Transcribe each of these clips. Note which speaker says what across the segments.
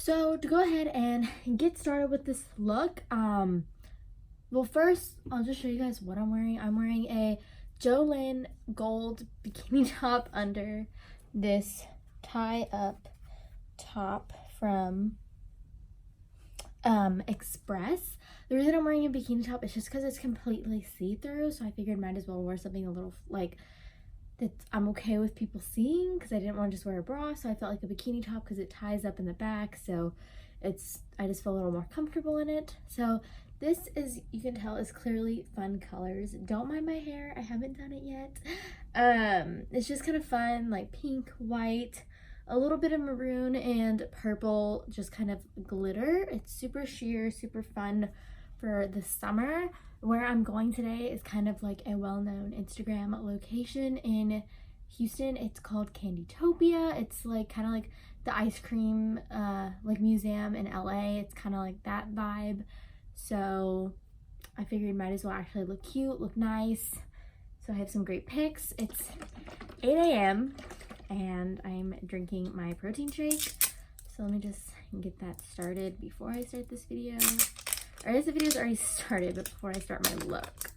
Speaker 1: So to go ahead and get started with this look, well, first I'll just show you guys what I'm wearing. I'm wearing a Jolene gold bikini top under this tie-up top from Express. The reason I'm wearing a bikini top is just because it's completely see-through, so I figured might as well wear something a little like that I'm okay with people seeing, because I didn't want to just wear a bra, so I felt like a bikini top because it ties up in the back, so I just feel a little more comfortable in it. So this is, you can tell, is clearly fun colors. Don't mind my hair, I haven't done it yet. It's just kind of fun, like pink, white, a little bit of maroon and purple, just kind of glitter. It's super sheer, super fun for the summer. Where I'm going today is kind of like a well-known Instagram location in Houston. It's called Candytopia. It's like kind of like the ice cream like museum in LA. It's kind of like that vibe. So I figured might as well actually look cute, look nice. So I have some great pics. It's 8 a.m. and I'm drinking my protein shake. So let me just get that started before I start this video. Or I guess the video's already started, but before I start my look.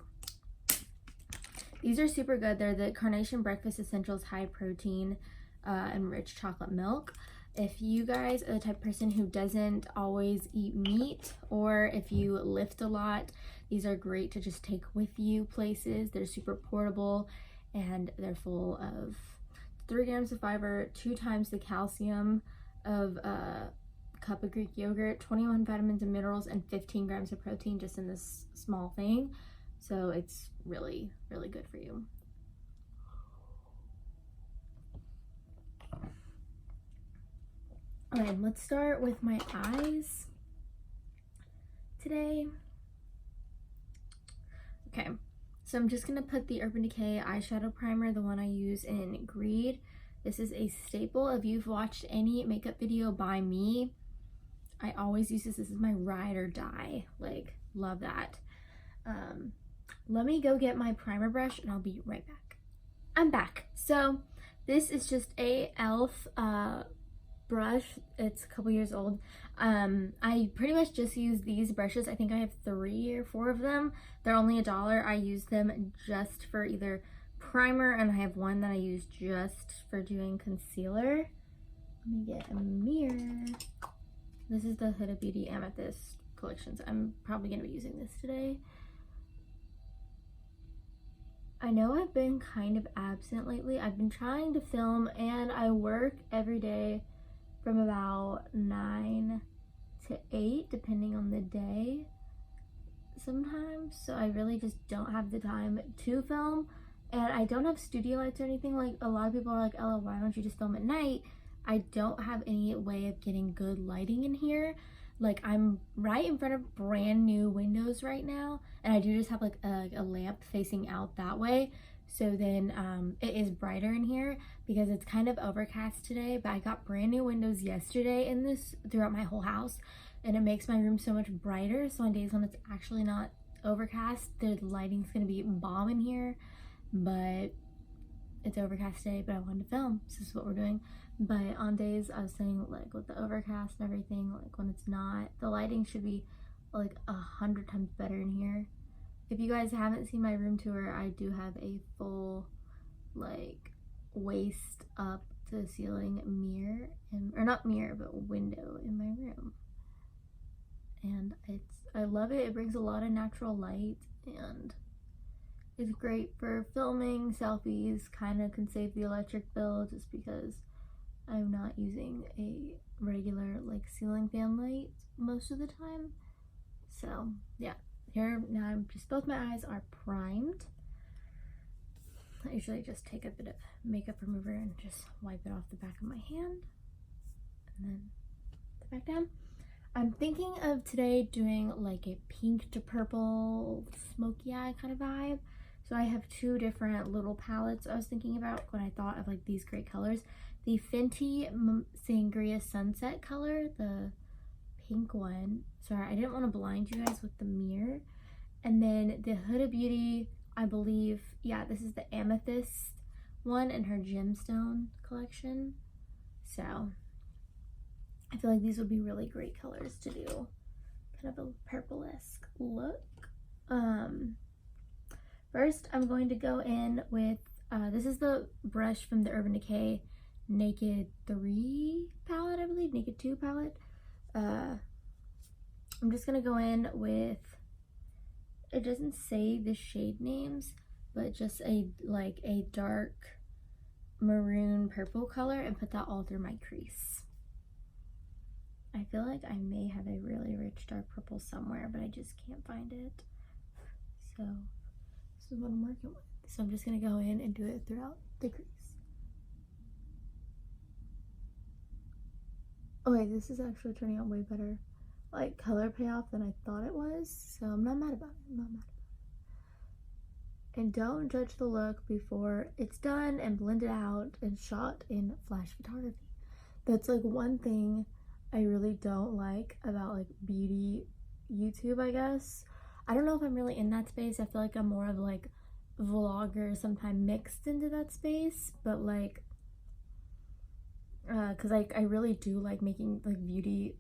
Speaker 1: These are super good. They're the Carnation Breakfast Essentials High Protein and Rich Chocolate Milk. If you guys are the type of person who doesn't always eat meat, or if you lift a lot, these are great to just take with you places. They're super portable, and they're full of 3 grams of fiber, 2 times the calcium of cup of Greek yogurt, 21 vitamins and minerals, and 15 grams of protein just in this small thing. So it's really, really good for you. All right, let's start with my eyes today. Okay, so I'm just gonna put the Urban Decay eyeshadow primer, the one I use in Greed. This is a staple. If you've watched any makeup video by me, I always use this. This is my ride or die. Like, love that. Let me go get my primer brush and I'll be right back. I'm back. So this is just a e.l.f. brush. It's a couple years old. I pretty much just use these brushes. I think I have 3 or 4 of them. They're only $1. I use them just for either primer, and I have one that I use just for doing concealer. Let me get a mirror. This is the Huda Beauty Amethyst collection, so I'm probably going to be using this today. I know I've been kind of absent lately. I've been trying to film, and I work every day from about 9 to 8, depending on the day sometimes. So I really just don't have the time to film, and I don't have studio lights or anything. Like, a lot of people are like, Ella, why don't you just film at night? I don't have any way of getting good lighting in here. Like, I'm right in front of brand new windows right now, and I do just have like a lamp facing out that way, so then it is brighter in here because it's kind of overcast today. But I got brand new windows yesterday in this throughout my whole house, and it makes my room so much brighter. So on days when it's actually not overcast, the lighting's gonna be bomb in here, but it's overcast today. But I wanted to film, so this is what we're doing. But on days, I was saying, like, with the overcast and everything, like when it's not, the lighting should be like 100 times better in here. If you guys haven't seen my room tour, I do have a full, like, waist up to the ceiling mirror, or not mirror, but window in my room. And I love it. It brings a lot of natural light, and it's great for filming, selfies, kind of can save the electric bill just because I'm not using a regular like ceiling fan light most of the time. So yeah, here now I'm just, both my eyes are primed. I usually just take a bit of makeup remover and just wipe it off the back of my hand and then put it back down. I'm thinking of today doing like a pink to purple smoky eye kind of vibe. So I have 2 different little palettes I was thinking about when I thought of like these great colors. The Fenty Sangria Sunset color, the pink one. Sorry, I didn't want to blind you guys with the mirror. And then the Huda Beauty, I believe, yeah, this is the Amethyst one in her Gemstone collection. So I feel like these would be really great colors to do kind of a purple-esque look. First I'm going to go in with, this is the brush from the Urban Decay Naked 3 palette, I believe, Naked 2 palette. I'm just gonna go in with, it doesn't say the shade names, but just a dark maroon purple color, and put that all through my crease. I feel like I may have a really rich dark purple somewhere, but I just can't find it. So this is what I'm working with. So I'm just gonna go in and do it throughout the crease. Okay, this is actually turning out way better, like, color payoff than I thought it was, so I'm not mad about it. I'm not mad about it. And don't judge the look before it's done and blended out and shot in flash photography. That's like one thing I really don't like about like beauty YouTube, I guess. I don't know if I'm really in that space. I feel like I'm more of like vlogger, sometimes mixed into that space, but like because I really do like making like beauty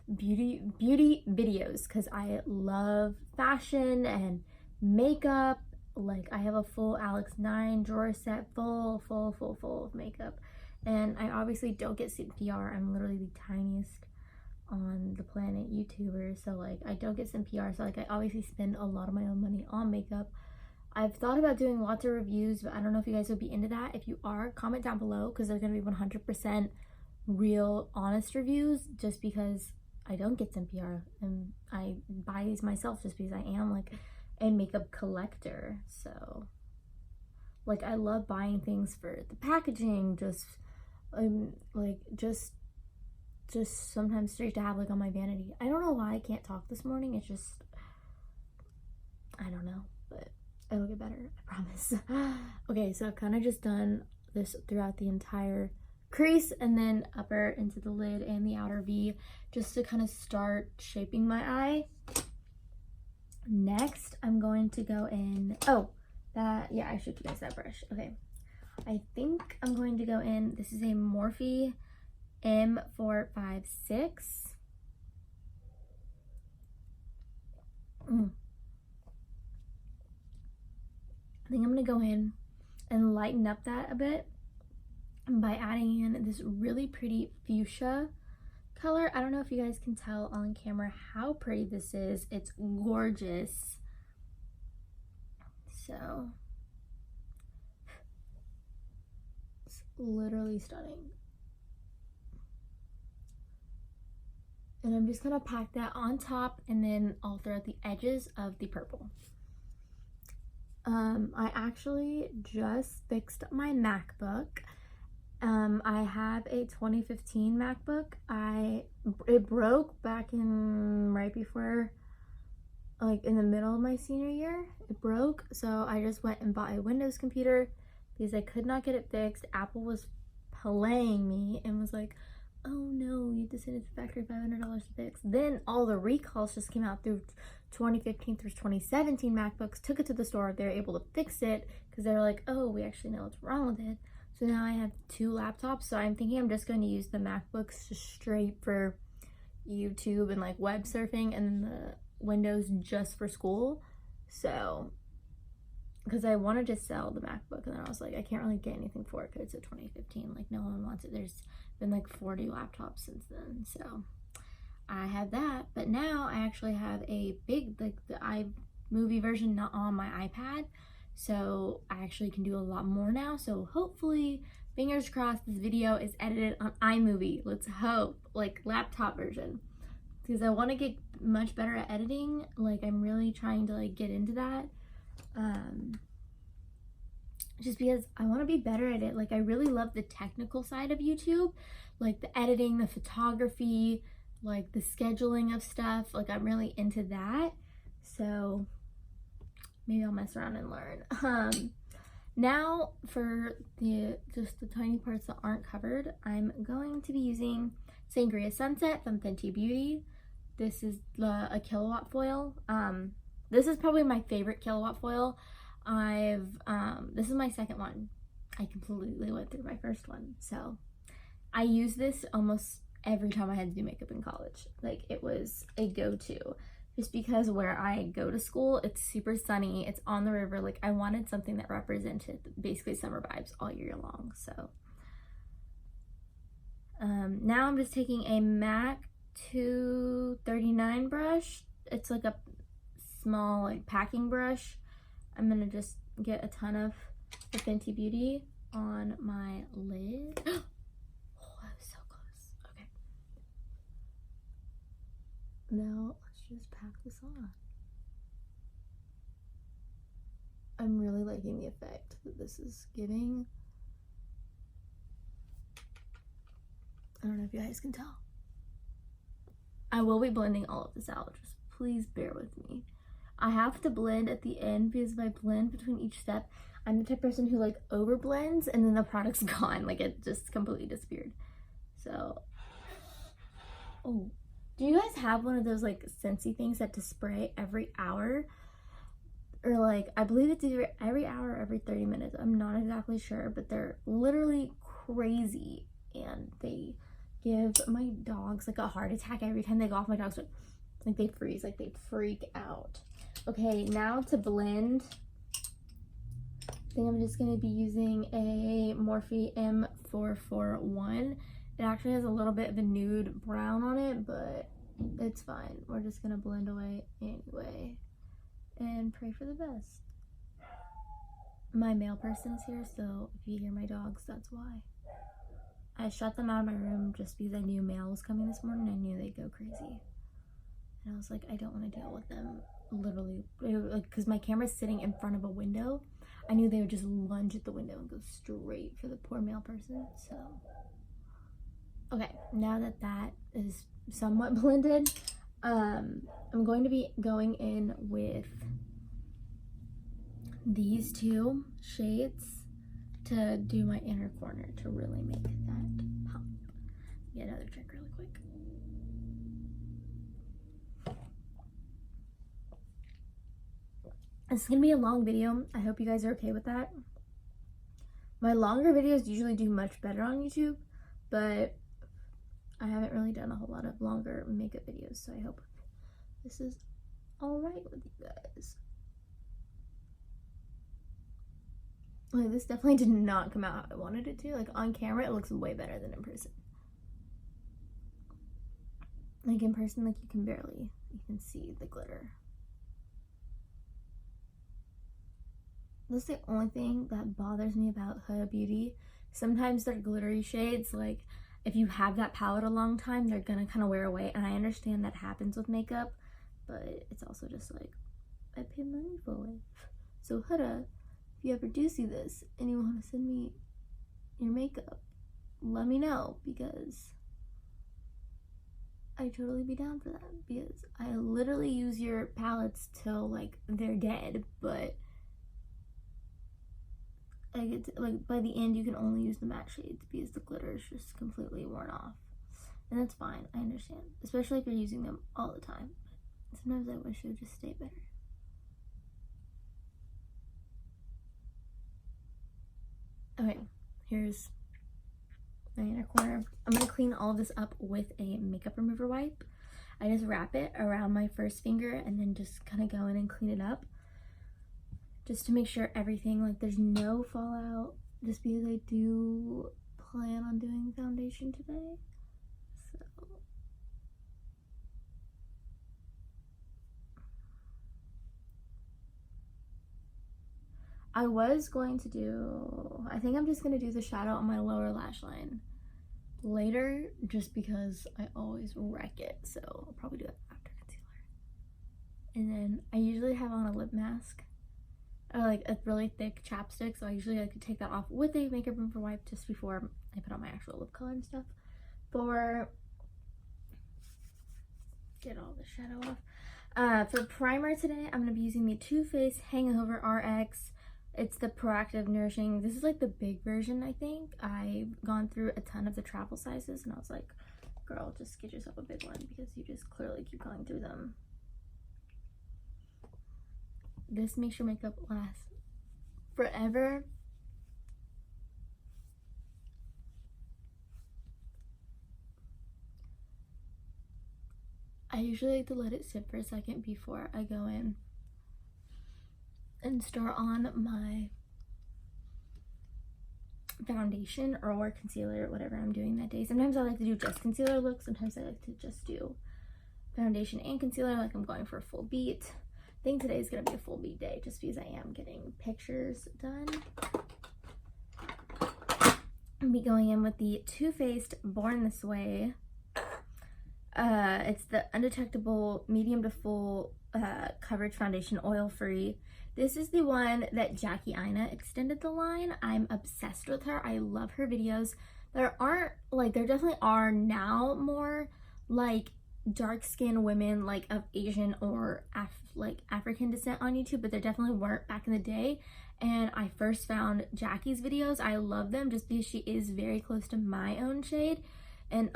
Speaker 1: videos, because I love fashion and makeup. Like, I have a full Alex 9 drawer set full of makeup, and I obviously don't get some PR. I'm literally the tiniest on the planet YouTuber, so like I don't get some PR, so like I obviously spend a lot of my own money on makeup. I've thought about doing lots of reviews, but I don't know if you guys would be into that. If you are, comment down below, because they're gonna be 100% real, honest reviews, just because I don't get some PR and I buy these myself just because I am like a makeup collector. So like I love buying things for the packaging, just just sometimes straight to have like on my vanity. I don't know why I can't talk this morning. It's just, I don't know, but it'll get better, I promise. Okay, so I've kind of just done this throughout the entire crease, and then upper into the lid and the outer V, just to kind of start shaping my eye. Next, I'm going to go in, yeah, I showed you guys that brush. Okay, I think I'm going to go in, this is a Morphe M456. I think I'm gonna go in and lighten up that a bit by adding in this really pretty fuchsia color. I don't know if you guys can tell on camera how pretty this is. It's gorgeous. So it's literally stunning. And I'm just gonna pack that on top and then all throughout the edges of the purple. I actually just fixed my MacBook. I have a 2015 MacBook. It broke back in right before, like in the middle of my senior year. It broke, so I just went and bought a Windows computer because I could not get it fixed. Apple was playing me and was like, oh no, you have to send it to factory, $500 to fix. Then all the recalls just came out through 2015 through 2017 MacBooks. Took it to the store. They were able to fix it because they were like, oh, we actually know what's wrong with it. So now I have two laptops. So I'm thinking I'm just going to use the MacBooks just straight for YouTube and like web surfing, and then the Windows just for school. So because I wanted to sell the MacBook, and then I was like, I can't really get anything for it because it's a 2015. Like, no one wants it. There's been like 40 laptops since then. So I have that, but now I actually have a big, like the iMovie version, not on my iPad. So I actually can do a lot more now. So hopefully, fingers crossed, this video is edited on iMovie. Let's hope, like laptop version, because I want to get much better at editing. Like, I'm really trying to like get into that. Just because I want to be better at it. Like, I really love the technical side of YouTube, like the editing, the photography, like the scheduling of stuff. Like, I'm really into that. So maybe I'll mess around and learn. Now for just the tiny parts that aren't covered, I'm going to be using Sangria Sunset from Fenty Beauty. This is a kilowatt foil. This is probably my favorite kilowatt foil. This is my second one. I completely went through my first one. So I use this almost every time I had to do makeup in college. Like, it was a go-to. Just because where I go to school, it's super sunny, it's on the river. Like, I wanted something that represented basically summer vibes all year long. So now I'm just taking a MAC 239 brush. It's like a small like packing brush. I'm gonna just get a ton of the Fenty Beauty on my lid. Oh, that was so close. Okay. Now let's just pack this on. I'm really liking the effect that this is giving. I don't know if you guys can tell. I will be blending all of this out. Just please bear with me. I have to blend at the end because if I blend between each step, I'm the type of person who like over blends and then the product's gone. Like, it just completely disappeared. So, oh, do you guys have one of those like Scentsy things that to spray every hour? Or like, I believe it's either every hour or every 30 minutes. I'm not exactly sure, but they're literally crazy. And they give my dogs like a heart attack every time they go off. My dogs like they freeze, like they freak out. Okay, now to blend, I think I'm just gonna be using a Morphe M441. It actually has a little bit of a nude brown on it, but it's fine. We're just gonna blend away anyway and pray for the best. My mail person is here, so if you hear my dogs, that's why. I shut them out of my room just because I knew mail was coming this morning. I knew they'd go crazy. And I was like, I don't want to deal with them. Literally, like, because my camera's sitting in front of a window. I knew they would just lunge at the window and go straight for the poor mail person. So, okay, now that that is somewhat blended, I'm going to be going in with these two shades to do my inner corner to really make that pop. Get another drink really quick. This is gonna be a long video. I hope you guys are okay with that. My longer videos usually do much better on YouTube, but I haven't really done a whole lot of longer makeup videos, so I hope this is alright with you guys. Like, this definitely did not come out how I wanted it to. Like, on camera, it looks way better than in person. Like, in person, like, you can see the glitter. That's the only thing that bothers me about Huda Beauty. Sometimes their glittery shades, like, if you have that palette a long time, they're gonna kind of wear away. And I understand that happens with makeup, but it's also just like, I pay money for it. So Huda, if you ever do see this and you want to send me your makeup, let me know, because I'd totally be down for that, because I literally use your palettes till like they're dead, but I get to, like, by the end you can only use the matte shades because the glitter is just completely worn off. And that's fine, I understand, especially if you're using them all the time. But sometimes I wish it would just stay better. Okay, here's my inner corner. I'm gonna clean all of this up with a makeup remover wipe. I just wrap it around my first finger and then just kind of go in and clean it up, just to make sure everything, like, there's no fallout, just because I do plan on doing foundation today. So I was going to do, I think I'm just going to do the shadow on my lower lash line later, just because I always wreck it, so I'll probably do it after concealer. And then I usually have on a lip mask, or like a really thick chapstick, so I usually like to take that off with a makeup remover wipe just before I put on my actual lip color and stuff, for get all the shadow off. For primer today, I'm going to be using the Too Faced Hangover RX. It's the Proactive Nourishing. This is like the big version, I think. I've gone through a ton of the travel sizes, and I was like, girl, just get yourself a big one, because you just clearly keep going through them. This makes your makeup last forever. I usually like to let it sit for a second before I go in and start on my foundation or concealer, whatever I'm doing that day. Sometimes I like to do just concealer looks. Sometimes I like to just do foundation and concealer, like I'm going for a full beat. I think today is going to be a full beat day just because I am getting pictures done. I'll be going in with the Too Faced Born This Way. It's the undetectable medium to full coverage foundation, oil free. This is the one that Jackie Aina extended the line. I'm obsessed with her. I love her videos. There definitely are now more like dark skinned women like of Asian or African descent on YouTube, but there definitely weren't back in the day. And I first found Jackie's videos. I love them just because she is very close to my own shade. And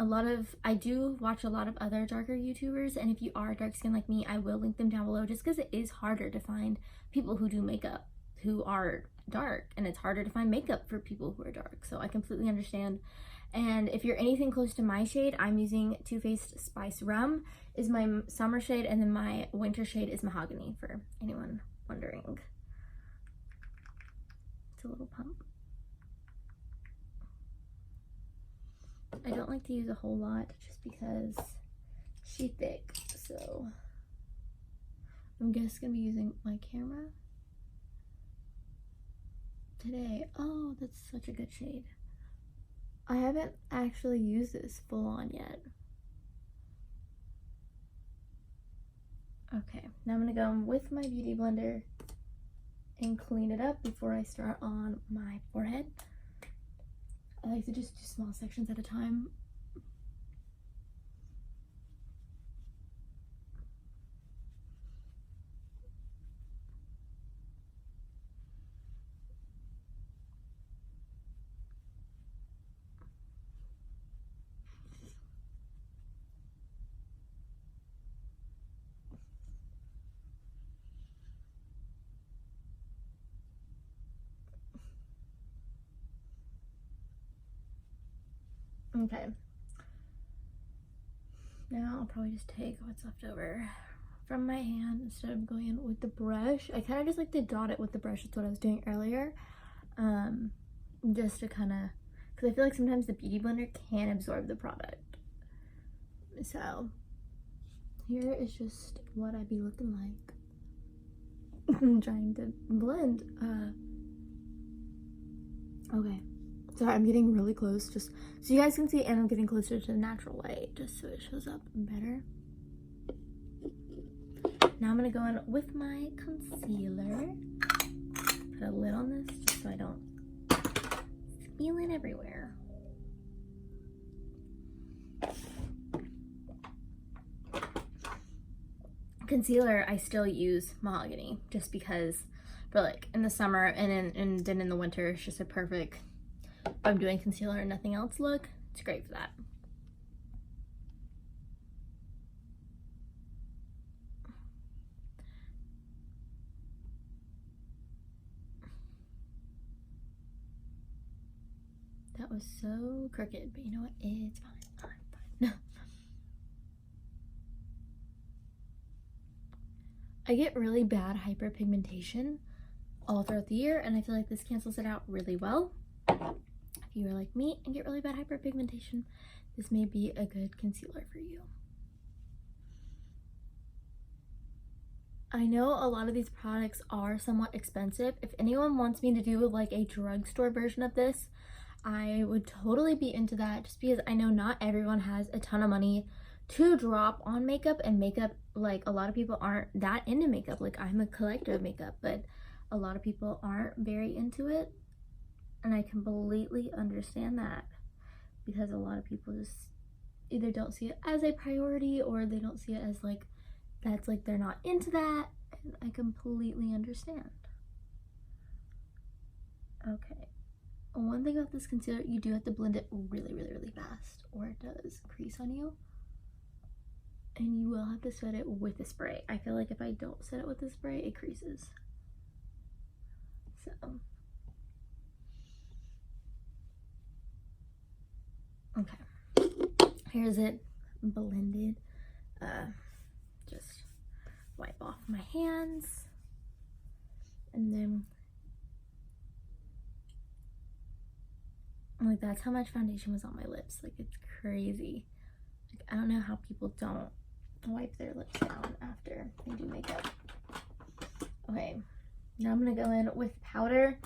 Speaker 1: I do watch a lot of other darker YouTubers, and if you are dark skinned like me, I will link them down below just because it is harder to find people who do makeup who are dark, and it's harder to find makeup for people who are dark, so I completely understand. And if you're anything close to my shade, I'm using Too Faced Spice Rum is my summer shade, and then my winter shade is Mahogany, for anyone wondering. It's a little pump. I don't like to use a whole lot just because she's thick, so I'm just gonna be using my camera today. Oh, that's such a good shade. I haven't actually used this full on yet. Okay, now I'm gonna go with my beauty blender and clean it up before I start on my forehead. I like to just do small sections at a time. Okay, now I'll probably just take what's left over from my hand instead of going in with the brush. I kind of just like to dot it with the brush. That's what I was doing earlier, just to kind of, because I feel like sometimes the beauty blender can absorb the product. So here is just what I'd be looking like. I'm trying to blend. Okay. Sorry, I'm getting really close just so you guys can see, and I'm getting closer to the natural light just so it shows up better. Now I'm gonna go in with my concealer. Put a lid on this just so I don't spill it everywhere. Concealer, I still use Mahogany just because for like in the summer and then in the winter, it's just a perfect, if I'm doing concealer and nothing else look, it's great for that. That was so crooked, but you know what? It's fine. I'm fine. I get really bad hyperpigmentation all throughout the year, and I feel like this cancels it out really well. If you are like me and get really bad hyperpigmentation, this may be a good concealer for you. I know a lot of these products are somewhat expensive. If anyone wants me to do like a drugstore version of this, I would totally be into that, just because I know not everyone has a ton of money to drop on makeup, and makeup, like a lot of people aren't that into makeup. Like I'm a collector of makeup, but a lot of people aren't very into it, and I completely understand that, because a lot of people just either don't see it as a priority, or they don't see it as like, that's like they're not into that, and I completely understand. Okay, one thing about this concealer, you do have to blend it really, really, really fast, or it does crease on you. And you will have to set it with a spray. I feel like if I don't set it with a spray, it creases. So. Okay. Here's it blended. my hands. And then, like, that's how much foundation was on my lips. Like, it's crazy. Like, I don't know how people don't wipe their lips down after they do makeup. Okay, now I'm gonna go in with powder.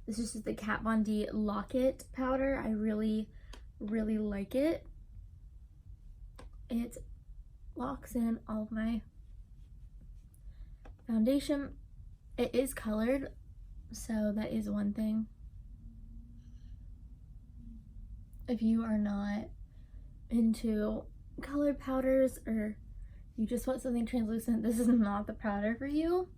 Speaker 1: This is just the Kat Von D Lock-It powder. I really, really like it. It locks in all of my foundation. It is colored, so that is one thing. If you are not into colored powders or you just want something translucent, this is not the powder for you.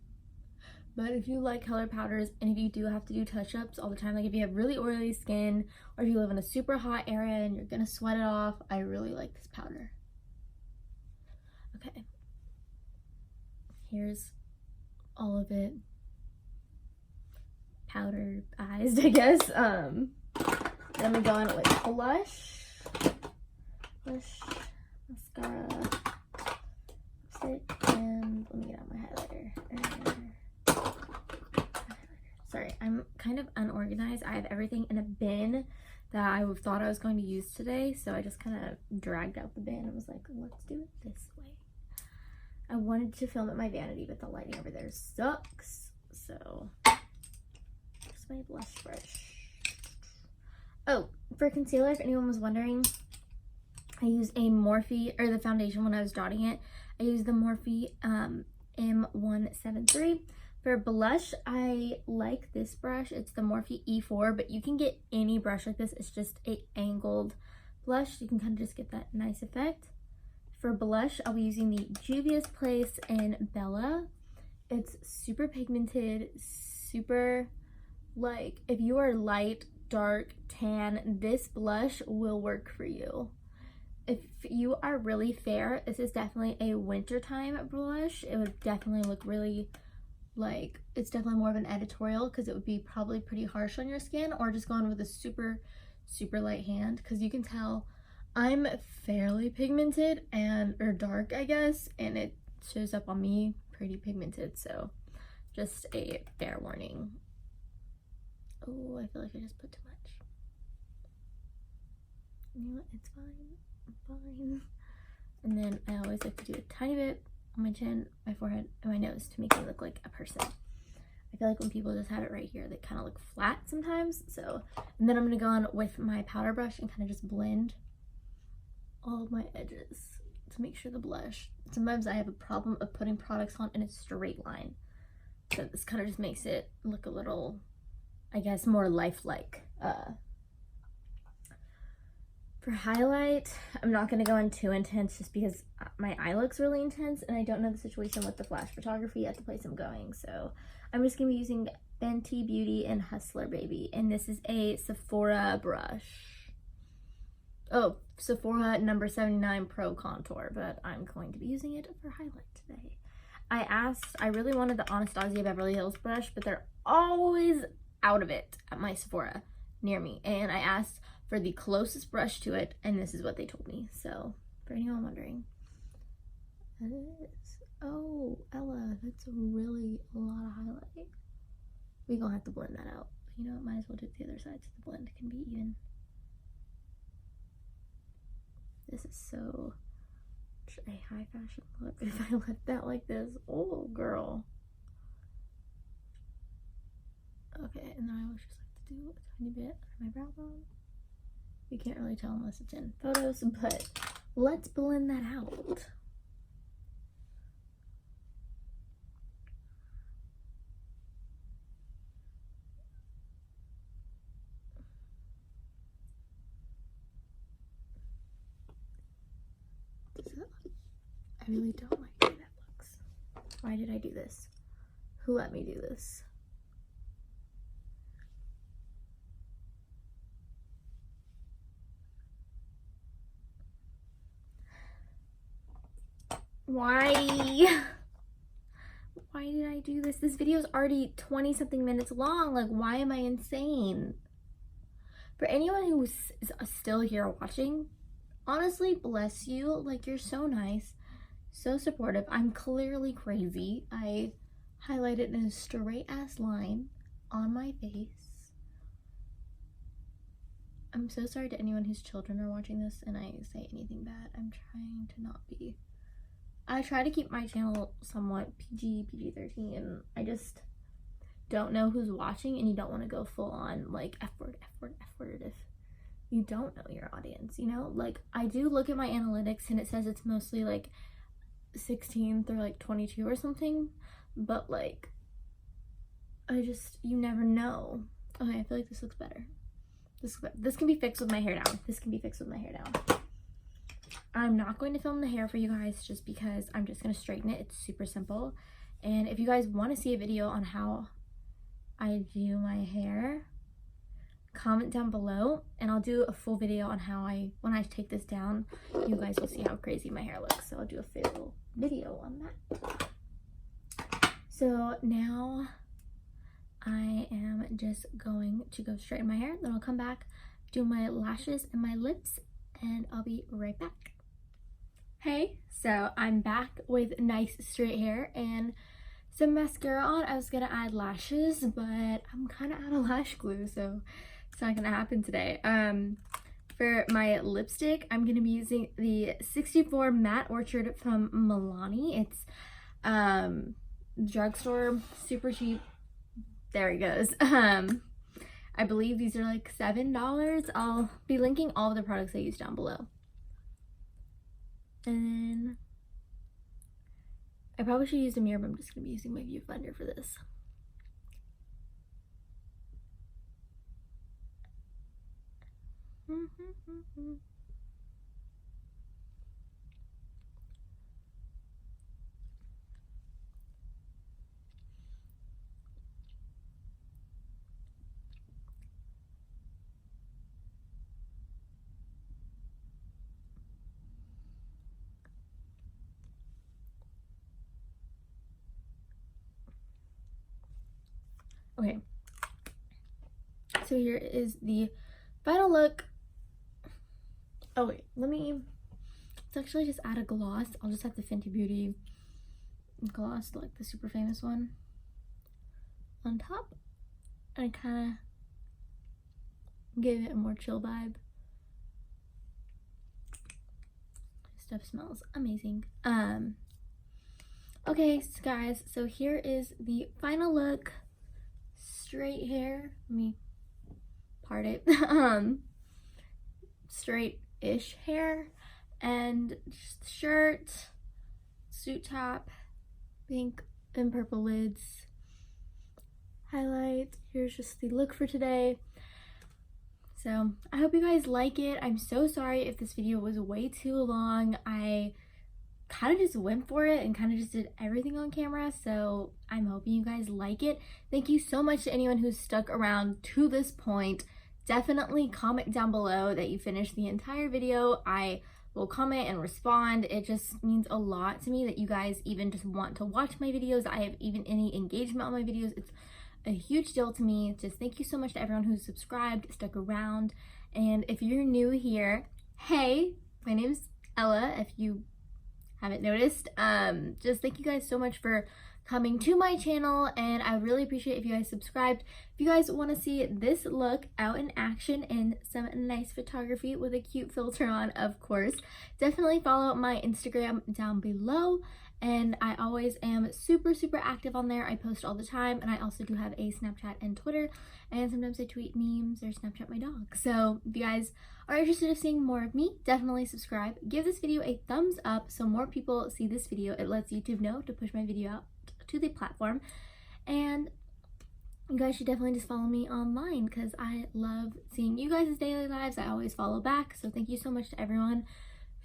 Speaker 1: But if you like colored powders, and if you do have to do touch-ups all the time, like if you have really oily skin or if you live in a super hot area and you're gonna sweat it off, I really like this powder. Okay, here's all of it powderized, I guess. Then I'm gonna go in with blush, mascara, lipstick, and let me get out my highlighter. Sorry, I'm kind of unorganized. I have everything in a bin that I thought I was going to use today, so I just kind of dragged out the bin and was like, let's do it this way. I wanted to film at my vanity, but the lighting over there sucks. So, here's my blush brush. Oh, for concealer, if anyone was wondering, I use a Morphe, or the foundation when I was dotting it, I used the Morphe M173. For blush, I like this brush. It's the Morphe E4, but you can get any brush like this. It's just an angled blush. You can kind of just get that nice effect. For blush, I'll be using the Juvia's Place in Bella. It's super pigmented, super, like, if you are light, dark, tan, this blush will work for you. If you are really fair, this is definitely a wintertime blush. It would definitely look really, like, it's definitely more of an editorial because it would be probably pretty harsh on your skin, or just going with a super, super light hand, because you can tell I'm fairly pigmented or dark, I guess, and it shows up on me pretty pigmented, so just a fair warning. Oh, I feel like I just put too much. You know what? It's fine. I'm fine. And then I always like to do a tiny bit on my chin, my forehead, and my nose to make me look like a person. I feel like when people just have it right here, they kind of look flat sometimes. So, and then I'm gonna go on with my powder brush and kind of just blend all of my edges to make sure the blush. Sometimes I have a problem of putting products on in a straight line, so this kind of just makes it look a little, I guess, more lifelike. For highlight, I'm not going to go in too intense just because my eye looks really intense and I don't know the situation with the flash photography at the place I'm going. So I'm just going to be using Fenty Beauty and Hustler Baby, and this is a Sephora brush. Oh, Sephora number 79 Pro Contour, but I'm going to be using it for highlight today. I really wanted the Anastasia Beverly Hills brush, but they're always out of it at my Sephora near me, and I asked for the closest brush to it, and this is what they told me. So for anyone wondering, that is, oh, Ella, that's really a lot of highlight. We gonna have to blend that out. You know, might as well do it the other side so the blend can be even. This is so a high fashion look. If I left that like this, oh girl. Okay, and then I always just like to do a tiny bit under my brow bone. You can't really tell unless it's in photos, but let's blend that out. I really don't like the way that looks. Why did I do this? Who let me do this? Why did I do this? This video is already 20 something minutes long. Like, why am I insane? For anyone who is still here watching, honestly, bless you. Like, you're so nice, so supportive. I'm clearly crazy. I highlighted in a straight ass line on my face. I'm so sorry to anyone whose children are watching this and I say anything bad. I'm trying to not be. I try to keep my channel somewhat PG-13. I just don't know who's watching, and you don't want to go full on like F word if you don't know your audience, you know? Like, I do look at my analytics and it says it's mostly like 16 through like 22 or something, but like, you never know. Okay, I feel like this looks better. This can be fixed with my hair down. This can be fixed with my hair down. I'm not going to film the hair for you guys just because I'm just going to straighten it. It's super simple. And if you guys want to see a video on how I do my hair, comment down below and I'll do a full video on how when I take this down, you guys will see how crazy my hair looks. So I'll do a full video on that. So now I am just going to go straighten my hair, then I'll come back, do my lashes and my lips, and I'll be right back. Hey, so I'm back with nice straight hair and some mascara on. I was gonna add lashes, but I'm kind of out of lash glue, so it's not gonna happen today. For my lipstick, I'm gonna be using the 64 Matte Orchard from Milani. It's drugstore, super cheap. There he goes. I believe these are like $7. I'll be linking all of the products I use down below. And then I probably should use a mirror, but I'm just gonna be using my viewfinder for this. Okay, so here is the final look. Oh wait, let's actually just add a gloss. I'll just have the Fenty Beauty gloss, like the super famous one, on top, and kind of give it a more chill vibe. Stuff smells amazing. Okay, so guys, so here is the final look. Straight hair, let me part it. Straight-ish hair, and just shirt, suit top, pink and purple lids, highlight. Here's just the look for today. So I hope you guys like it. I'm so sorry if this video was way too long. I kind of just went for it and kind of just did everything on camera, so I'm hoping you guys like it. Thank you so much to anyone who's stuck around to this point. Definitely comment down below that you finished the entire video. I will comment and respond. It just means a lot to me that you guys even just want to watch my videos. I have even any engagement on my videos. It's a huge deal to me. Just thank you so much to everyone who's subscribed, stuck around, and if you're new here, hey, my name's Ella, if you haven't noticed. Just thank you guys so much for coming to my channel, and I really appreciate if you guys subscribed. If you guys want to see this look out in action and some nice photography with a cute filter on, of course, definitely follow my Instagram down below, and I always am super active on there. I post all the time, and I also do have a Snapchat and Twitter, and sometimes I tweet memes or Snapchat my dog. So if you guys are interested in seeing more of me, definitely subscribe. Give this video a thumbs up so more people see this video. It lets YouTube know to push my video out to the platform, and you guys should definitely just follow me online because I love seeing you guys' daily lives. I always follow back, so thank you so much to everyone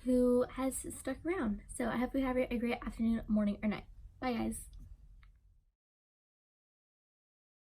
Speaker 1: who has stuck around. So I hope you have a great afternoon, morning, or night. Bye guys.